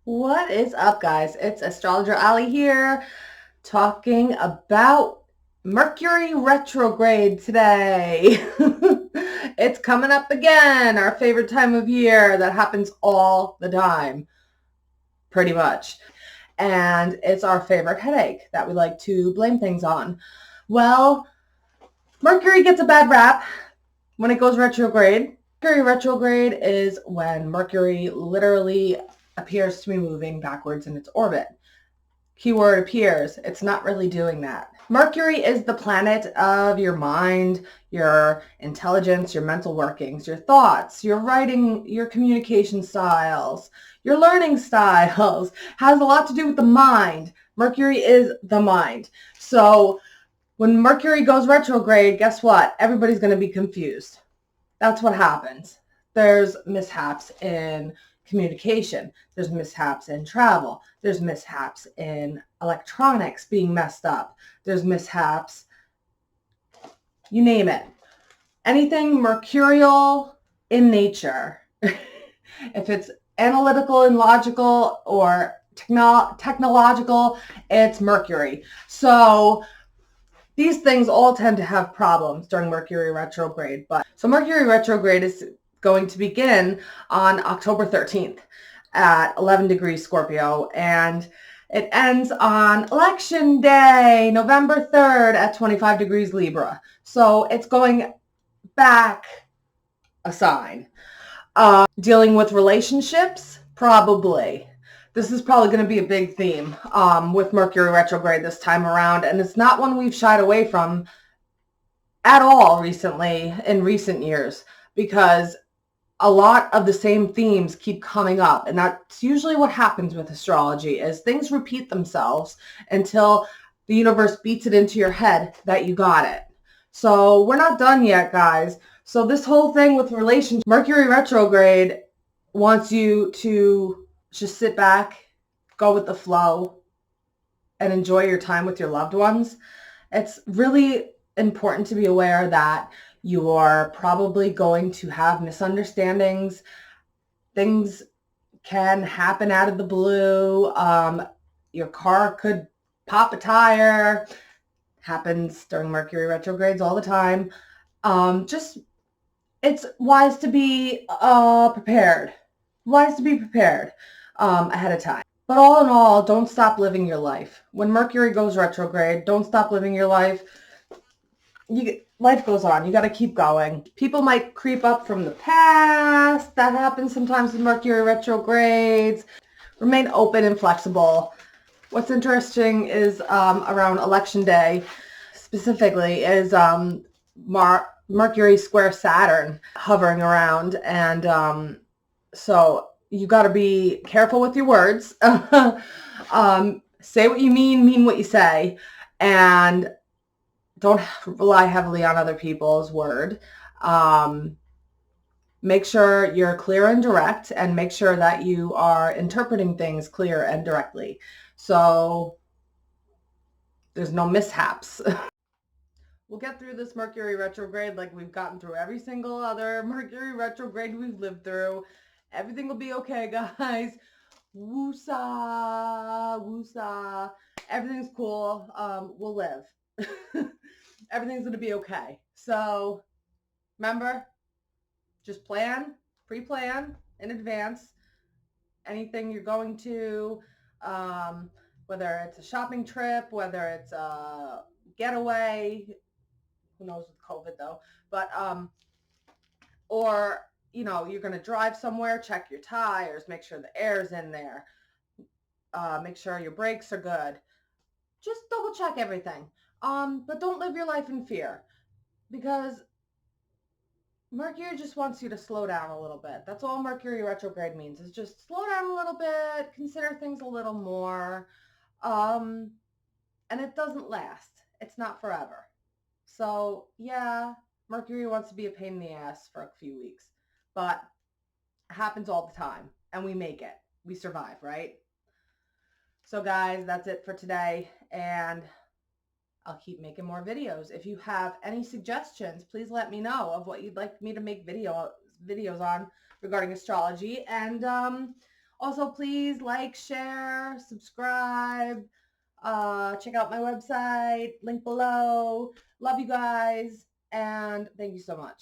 What is up, guys? It's Astrologer Ali here, talking about Mercury Retrograde today. It's coming up again, our favorite time of year that happens all the time, pretty much. And it's our favorite headache that we like to blame things on. Well, Mercury gets a bad rap when it goes retrograde. Mercury retrograde is when Mercury literally appears to be moving backwards in its orbit. Keyword appears. It's not really doing that. Mercury is the planet of your mind, your intelligence, your mental workings, your thoughts, your writing, your communication styles, your learning styles. Has a lot to do with the mind. Mercury is the mind. So when Mercury goes retrograde, guess what? Everybody's going to be confused. That's what happens. There's mishaps in communication. There's mishaps in travel. There's mishaps in electronics being messed up. There's mishaps, you name it. Anything mercurial in nature, if it's analytical and logical or technological, it's Mercury. So these things all tend to have problems during Mercury retrograde. So Mercury retrograde is going to begin on October 13th at 11 degrees Scorpio, and it ends on Election Day, November 3rd at 25 degrees Libra. So it's going back a sign. Dealing with relationships, probably. This is probably going to be a big theme with Mercury retrograde this time around, and it's not one we've shied away from at all recently in recent years, because a lot of the same themes keep coming up, and that's usually what happens with astrology is things repeat themselves until the universe beats it into your head that you got it. So we're not done yet, guys. So this whole thing with relationships, Mercury retrograde wants you to just sit back, go with the flow, and enjoy your time with your loved ones. It's really important to be aware that you are probably going to have misunderstandings. Things can happen out of the blue. Your car could pop a tire. Happens during Mercury retrogrades all the time. It's wise to be prepared. Wise to be prepared ahead of time. But all in all, don't stop living your life. When Mercury goes retrograde, don't stop living your life. Life goes on. You got to keep going. People might creep up from the past. That happens sometimes with Mercury retrogrades. Remain open and flexible. What's interesting is around Election Day, specifically, is Mercury square Saturn hovering around, and so you got to be careful with your words. Say what you mean what you say, and don't rely heavily on other people's word. Make sure you're clear and direct, and make sure that you are interpreting things clear and directly, so there's no mishaps. We'll get through this Mercury retrograde like we've gotten through every single other Mercury retrograde we've lived through. Everything will be okay, guys. Woosah, woosah. Everything's cool. We'll live. Everything's going to be okay. So remember, just pre-plan in advance. Anything you're going to, whether it's a shopping trip, whether it's a getaway, who knows with COVID though, but or you're going to drive somewhere, check your tires, make sure the air's in there, make sure your brakes are good. Just double check everything. But don't live your life in fear, because Mercury just wants you to slow down a little bit. That's all Mercury retrograde means, is just slow down a little bit, consider things a little more. And it doesn't last. It's not forever. So yeah, Mercury wants to be a pain in the ass for a few weeks, but it happens all the time, and we make it. We survive, right? So guys, that's it for today, and I'll keep making more videos. If you have any suggestions, please let me know of what you'd like me to make videos on regarding astrology. And Also, please like, share, subscribe, check out my website, link below. Love you guys, and thank you so much.